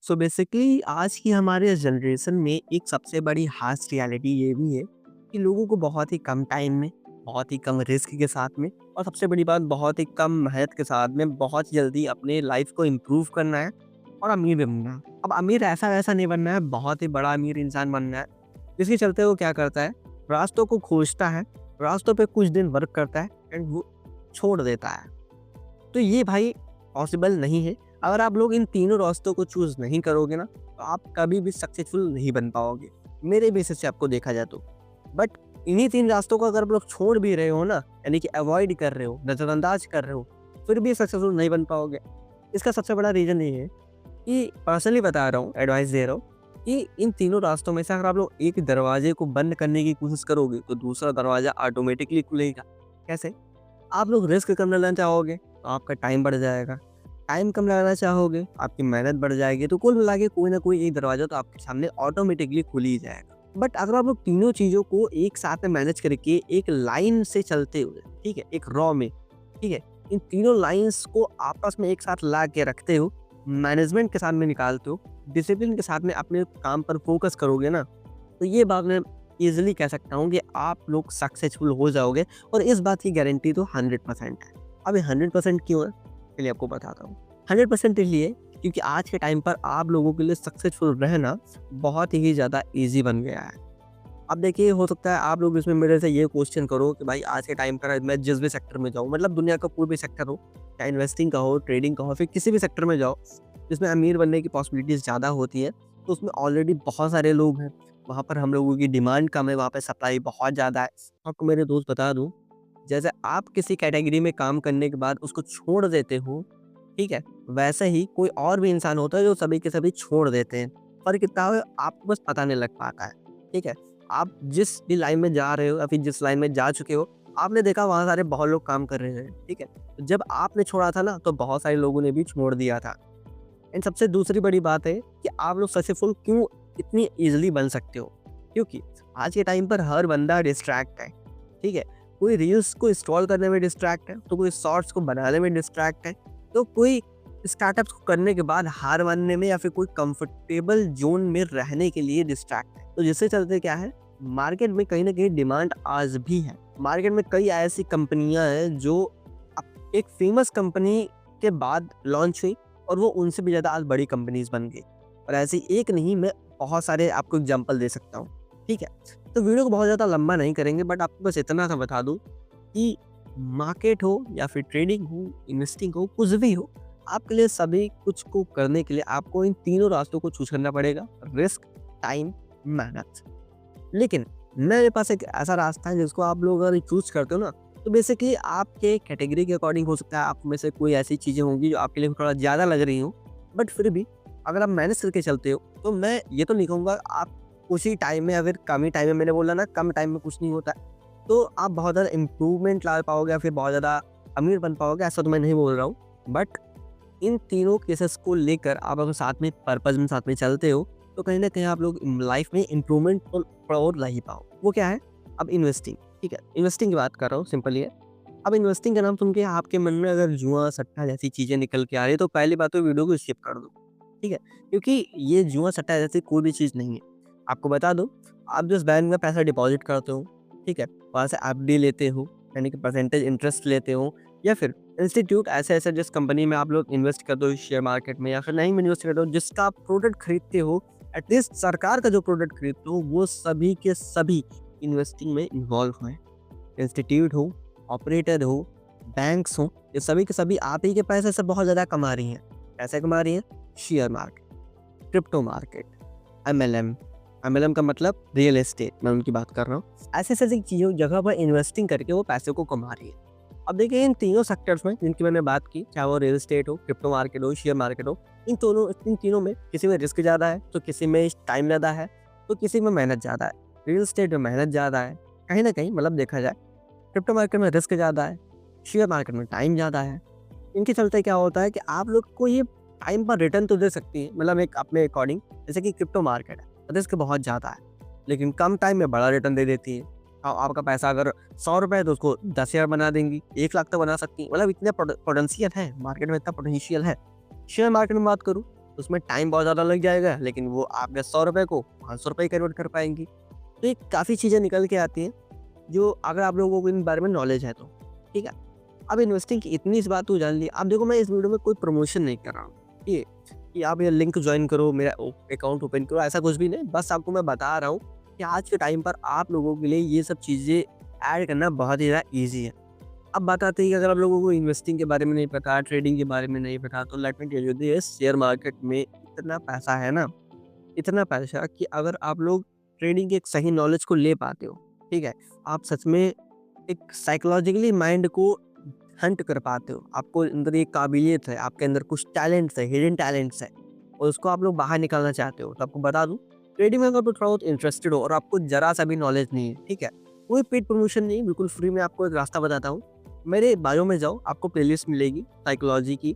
So basically आज की हमारे जनरेशन में एक सबसे बड़ी हार्श रियलिटी ये भी है कि लोगों को बहुत ही कम टाइम में, बहुत ही कम रिस्क के साथ में और सबसे बड़ी बात बहुत ही कम मेहनत के साथ में बहुत जल्दी अपने लाइफ को इम्प्रूव करना है और अमीर भी बनना है। अब अमीर ऐसा वैसा नहीं बनना है, बहुत ही बड़ा अमीर इंसान बनना है। जिसके चलते वो क्या करता है, रास्तों को खोजता है, रास्तों पे कुछ दिन वर्क करता है एंड वो छोड़ देता है। तो ये भाई पॉसिबल नहीं है। अगर आप लोग इन तीनों रास्तों को चूज़ नहीं करोगे ना, तो आप कभी भी सक्सेसफुल नहीं बन पाओगे, मेरे बेसिस से आपको देखा जाए तो। बट इन्हीं 3 रास्तों को अगर आप लोग छोड़ भी रहे हो ना, यानी कि अवॉइड कर रहे हो, नज़रअंदाज कर रहे हो, फिर भी सक्सेसफुल नहीं बन पाओगे। इसका सबसे बड़ा रीज़न ये है कि पर्सनली बता रहा हूँ, एडवाइस दे रहा हूँ कि इन तीनों रास्तों में से अगर आप लोग एक दरवाजे को बंद करने की कोशिश करोगे, तो दूसरा दरवाज़ा ऑटोमेटिकली खुलेगा। कैसे? आप लोग रिस्क कम लेना चाहोगे तो आपका टाइम बढ़ जाएगा, टाइम कम लगाना चाहोगे आपकी मेहनत बढ़ जाएगी, तो कुल मिला के कोई ना कोई एक दरवाज़ा तो आपके सामने ऑटोमेटिकली खुल ही जाएगा। बट अगर आप लोग तीनों चीज़ों को एक साथ में मैनेज करके एक लाइन से चलते हुए, ठीक है, एक रॉ में, ठीक है, इन तीनों लाइन्स को आपस में एक साथ ला के रखते हो, मैनेजमेंट के साथ में निकालते हो, डिसिप्लिन के साथ में अपने काम पर फोकस करोगे ना, तो ये बात मैं ईज़िली कह सकता हूँ कि आप लोग सक्सेसफुल हो जाओगे और इस बात की गारंटी तो 100% है। अब ये 100% क्यों है? चलिए आपको बताता हूँ। 100% इसलिए क्योंकि आज के टाइम पर आप लोगों के लिए सक्सेसफुल रहना बहुत ही ज़्यादा ईज़ी बन गया है। अब देखिए, हो सकता है आप लोग इसमें मेरे से ये क्वेश्चन करो कि भाई आज के टाइम पर मैं जिस भी सेक्टर में जाऊँ, मतलब दुनिया का कोई भी सेक्टर हो, चाहे इन्वेस्टिंग का हो, ट्रेडिंग का हो, फिर किसी भी सेक्टर में जाओ, जिसमें अमीर बनने की पॉसिबिलिटीज़ ज़्यादा होती है, तो उसमें ऑलरेडी बहुत सारे लोग हैं। वहाँ पर हम लोगों की डिमांड कम है, वहाँ पे सप्लाई बहुत ज़्यादा है। आपको मेरे दोस्त बता दूँ, जैसे आप किसी कैटेगरी में काम करने के बाद उसको छोड़ देते हो, ठीक है? वैसे ही कोई और भी इंसान होता है जो सभी के सभी छोड़ देते हैं। फ़र्क इतना है, आपको बस पता नहीं लग पाता है, ठीक है? आप जिस भी लाइन में जा रहे हो या फिर जिस लाइन में जा चुके हो, आपने देखा वहाँ सारे बहुत लोग काम कर रहे हैं, ठीक है? तो जब आपने छोड़ा था ना, तो बहुत सारे लोगों ने भी छोड़ दिया था। एंड सबसे दूसरी बड़ी बात है कि आप लोग सक्सेसफुल क्यों इतनी ईज़िली बन सकते हो? क्योंकि आज के टाइम पर हर बंदा डिस्ट्रैक्ट है, ठीक है? कोई रील्स को स्क्रॉल करने में डिस्ट्रैक्ट है, तो कोई शॉर्ट्स को बनाने में डिस्ट्रैक्ट है, तो कोई स्टार्टअप्स को करने के बाद हार मानने में या फिर कोई कंफर्टेबल ज़ोन में रहने के लिए डिस्ट्रैक्ट है। तो जिससे चलते क्या है, मार्केट में कहीं न कहीं डिमांड आज भी है। मार्केट में कई ऐसी कंपनियाँ हैं जो एक फ़ेमस कंपनी के बाद लॉन्च हुई और वो उनसे भी ज़्यादा आज बड़ी कंपनीज़ बन गई। और ऐसी एक नहीं, मैं बहुत सारे आपको एग्ज़ाम्पल दे सकता हूँ, ठीक है? तो वीडियो को बहुत ज़्यादा लंबा नहीं करेंगे, बट आपको बस इतना सा बता दूँ कि मार्केट हो या फिर ट्रेडिंग हो, इन्वेस्टिंग हो, कुछ भी हो, आपके लिए सभी कुछ को करने के लिए आपको इन तीनों रास्तों को चूज़ करना पड़ेगा, रिस्क, टाइम, मेहनत। लेकिन मेरे पास एक ऐसा रास्ता है जिसको आप लोग अगर चूज़ करते हो ना, तो बेसिकली आपके कैटेगरी के अकॉर्डिंग हो सकता है आप में से कोई ऐसी चीज़ें होंगी जो आपके लिए थोड़ा ज़्यादा लग रही हो, बट फिर भी अगर आप मैनेज करके चलते हो, तो मैं ये तो नहीं कहूँगा आप उसी टाइम में या फिर कम ही टाइम में, मैंने बोला ना कम टाइम में कुछ नहीं होता है, तो आप बहुत ज़्यादा इम्प्रूवमेंट ला पाओगे या फिर बहुत ज़्यादा अमीर बन पाओगे, ऐसा तो मैं नहीं बोल रहा हूँ। बट इन तीनों केसेस को लेकर आप अगर साथ में पर्पज़ में साथ में चलते हो, तो कहीं न कहीं आप लोग लाइफ़ में इम्प्रूवमेंट तो थोड़ा और ला ही पाओ। वो क्या है? अब इन्वेस्टिंग, ठीक है? इन्वेस्टिंग की बात कर रहा हूँ, सिंपल ये है। अब इन्वेस्टिंग का नाम सुन के आपके मन में अगर जुआ, सट्टा जैसी चीज़ें निकल के आ रही है, तो पहली बात तो वीडियो को स्किप कर दो, ठीक है? क्योंकि ये जुआ, सट्टा जैसी कोई भी चीज़ नहीं है। आपको बता दूँ, आप जिस बैंक में पैसा डिपॉज़िट करते हो, ठीक है? वहाँ से एफडी लेते हो, यानी कि परसेंटेज इंटरेस्ट लेते हो, या फिर इंस्टीट्यूट ऐसे-ऐसे जिस कंपनी में आप लोग इन्वेस्ट करते हो शेयर मार्केट में या फिर नहीं में इन्वेस्ट करते हो, जिसका आप प्रोडक्ट खरीदते हो, एटलीस्ट सरकार का जो प्रोडक्ट खरीदते हो, वो सभी के सभी इन्वेस्टिंग में इन्वॉल्व हैं। इंस्टीट्यूट हो, ऑपरेटर हो, बैंक्स हों, ये सभी के सभी आप ही के पैसे से बहुत ज़्यादा कमा रही हैं। कैसे कमा रही हैं? Share market, crypto market, MLM. MLM का मतलब रियल एस्टेट, मैं उनकी बात कर रहा हूँ। ऐसी-ऐसी चीज़ों जगह पर इन्वेस्टिंग करके वो पैसे को कमा रही है। अब देखिए, इन तीनों सेक्टर्स में जिनकी मैंने बात की, चाहे वो रियल एस्टेट हो, क्रिप्टो मार्केट हो, शेयर मार्केट हो, इन तीनों में किसी में रिस्क ज़्यादा है, तो किसी में टाइम ज़्यादा है, तो किसी में मेहनत ज़्यादा है। रियल एस्टेट में मेहनत ज़्यादा है, कहीं न कहीं मतलब देखा जाए। क्रिप्टो मार्केट में रिस्क ज़्यादा है, शेयर मार्केट में टाइम ज़्यादा है। इनके चलते क्या होता है कि आप लोग को ये टाइम पर रिटर्न तो दे सकती है, मतलब एक अपने अकॉर्डिंग, जैसे कि क्रिप्टो मार्केट है, रिस्क बहुत ज़्यादा है, लेकिन कम टाइम में बड़ा रिटर्न दे देती है। आपका पैसा अगर ₹100 है तो उसको 10,000 बना देंगी, 1 लाख तक बना सकती हैं, मतलब इतना पोटेंशियल है, मार्केट में इतना पोटेंशियल है। शेयर मार्केट में बात करूँ, तो उसमें टाइम बहुत ज़्यादा लग जाएगा, लेकिन वो आपके 100 रुपए को 500 रुपए कन्वर्ट कर पाएँगी। तो ये काफ़ी चीज़ें निकल के आती हैं, जो अगर आप लोगों को इन बारे में नॉलेज है तो, ठीक है। अब इन्वेस्टिंग की इतनी सी बात तो जान ली। अब देखो, मैं इस वीडियो में कोई प्रमोशन नहीं कर रहा हूँ, ठीक है, कि आप ये लिंक जॉइन करो, मेरा अकाउंट ओपन करो, ऐसा कुछ भी नहीं। बस आपको मैं बता रहा हूँ कि आज के टाइम पर आप लोगों के लिए ये सब चीज़ें ऐड करना बहुत ही ज़्यादा ईज़ी है। अब बात आती है कि अगर आप लोगों को इन्वेस्टिंग के बारे में नहीं पता, ट्रेडिंग के बारे में नहीं पता, तो let me tell you this, share market में इतना पैसा है ना, इतना पैसा कि अगर आप लोग ट्रेडिंग के एक सही नॉलेज को ले पाते हो, ठीक है, आप सच में एक साइकोलॉजिकली माइंड को हंट कर पाते हो। आपको अंदर ये काबिलियत है, आपके अंदर कुछ टैलेंट्स है, हिडन टैलेंट्स है, और उसको आप लोग बाहर निकालना चाहते हो। तो आपको बता दूँ, ट्रेडिंग में अगर आप थोड़ा बहुत इंटरेस्टेड हो और आपको ज़रा-सा भी नॉलेज नहीं है, ठीक है, कोई पेड प्रमोशन नहीं, बिल्कुल फ्री में आपको एक रास्ता बताता हूँ। मेरे बायो में जाओ, आपको प्लेलिस्ट मिलेगी साइकोलॉजी की,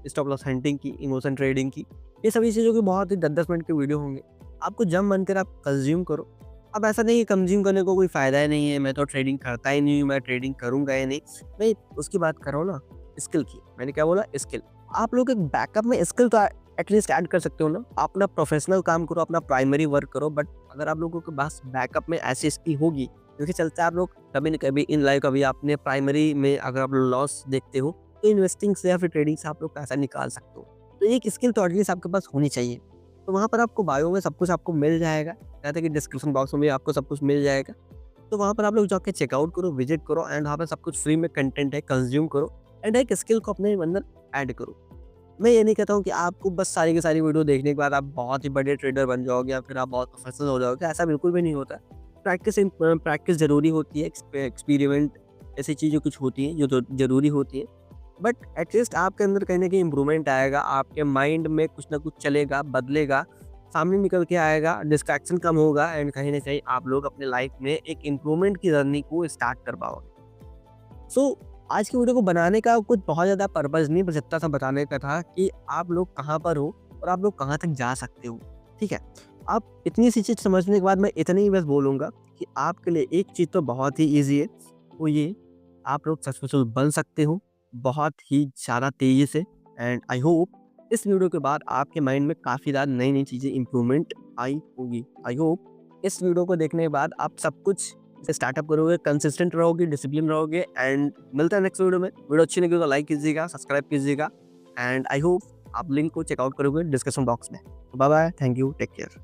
स्टॉप लॉस हंटिंग की, इमोशन ट्रेडिंग की, ये सभी चीज़ों के बहुत ही 10-10 मिनट के वीडियो होंगे। आपको जब मन करे आप कंज़्यूम करो। अब ऐसा नहीं है कंज़्यूम करने को कोई फ़ायदा ही नहीं है, मैं तो ट्रेडिंग करता ही नहीं हूँ, मैं ट्रेडिंग करूँगा ही नहीं। मैं उसकी बात कर रहा हूँ ना, स्किल की। मैंने क्या बोला? स्किल। आप लोग एक बैकअप में स्किल तो एटलीस्ट ऐड कर सकते हो ना। आप अपना प्रोफ़ेशनल काम करो, अपना प्राइमरी वर्क करो, बट अगर आप लोगों के पास बैकअप में ऐसी स्किल होगी, क्योंकि चलता है आप लोग कभी न कभी इन लाइफ कभी आपने प्राइमरी में अगर आप लॉस देखते हो, तो इन्वेस्टिंग से या फिर ट्रेडिंग से आप लोग पैसा निकाल सकते हो। तो एक स्किल तो एटलीस्ट आपके पास होनी चाहिए। तो वहाँ पर आपको बायो में सब कुछ आपको मिल जाएगा। कहते हैं कि डिस्क्रिप्शन बॉक्स में भी आपको सब कुछ मिल जाएगा। तो वहाँ पर आप लोग जाके चेकआउट करो, विजिट करो, एंड वहाँ पे सब कुछ फ्री में कंटेंट है, कंज़्यूम करो, एंड एक स्किल को अपने अंदर ऐड करो। मैं ये नहीं कहता हूँ कि आपको बस सारी की सारी वीडियो देखने के बाद आप बहुत ही बड़े ट्रेडर बन जाओगे या फिर आप बहुत प्रोफेशनल हो जाओगे, ऐसा बिल्कुल भी नहीं होता। प्रैक्टिस ज़रूरी होती है, एक्सपेरिमेंट ऐसी चीज़ें कुछ होती हैं जो ज़रूरी होती हैं। बट एटलीस्ट आपके अंदर कहीं न कहीं इम्प्रूवमेंट आएगा, आपके माइंड में कुछ ना कुछ चलेगा, बदलेगा, सामने निकल के आएगा, डिस्ट्रैक्शन कम होगा, एंड कहीं न कहीं आप लोग अपने लाइफ में एक इम्प्रूवमेंट की जर्नी को स्टार्ट कर पाओगे। सो आज की वीडियो को बनाने का कुछ बहुत ज़्यादा पर्पज़ नहीं, बस इतना सा बताने का था कि आप लोग कहाँ पर हो और आप लोग कहाँ तक जा सकते हो, ठीक है? आप इतनी सी चीज़ समझने के बाद मैं इतना ही बस बोलूँगा कि आपके लिए एक चीज़ तो बहुत ही ईज़ी है, वो ये, आप लोग सक्सेसफुल बन सकते हो बहुत ही ज़्यादा तेज़ी से, एंड आई होप इस वीडियो के बाद आपके माइंड में काफ़ी ज़्यादा नई-नई चीज़ें इम्प्रूवमेंट आई होगी। आई होप इस वीडियो को देखने के बाद आप सब कुछ से स्टार्टअप करोगे, कंसिस्टेंट रहोगे, डिसिप्लिन रहोगे, एंड मिलता है नेक्स्ट वीडियो में। वीडियो अच्छी लगी तो लाइक कीजिएगा, सब्सक्राइब कीजिएगा, एंड आई होप आप लिंक को चेकआउट करोगे डिस्क्रिप्शन बॉक्स में। Bye bye, thank you, take care.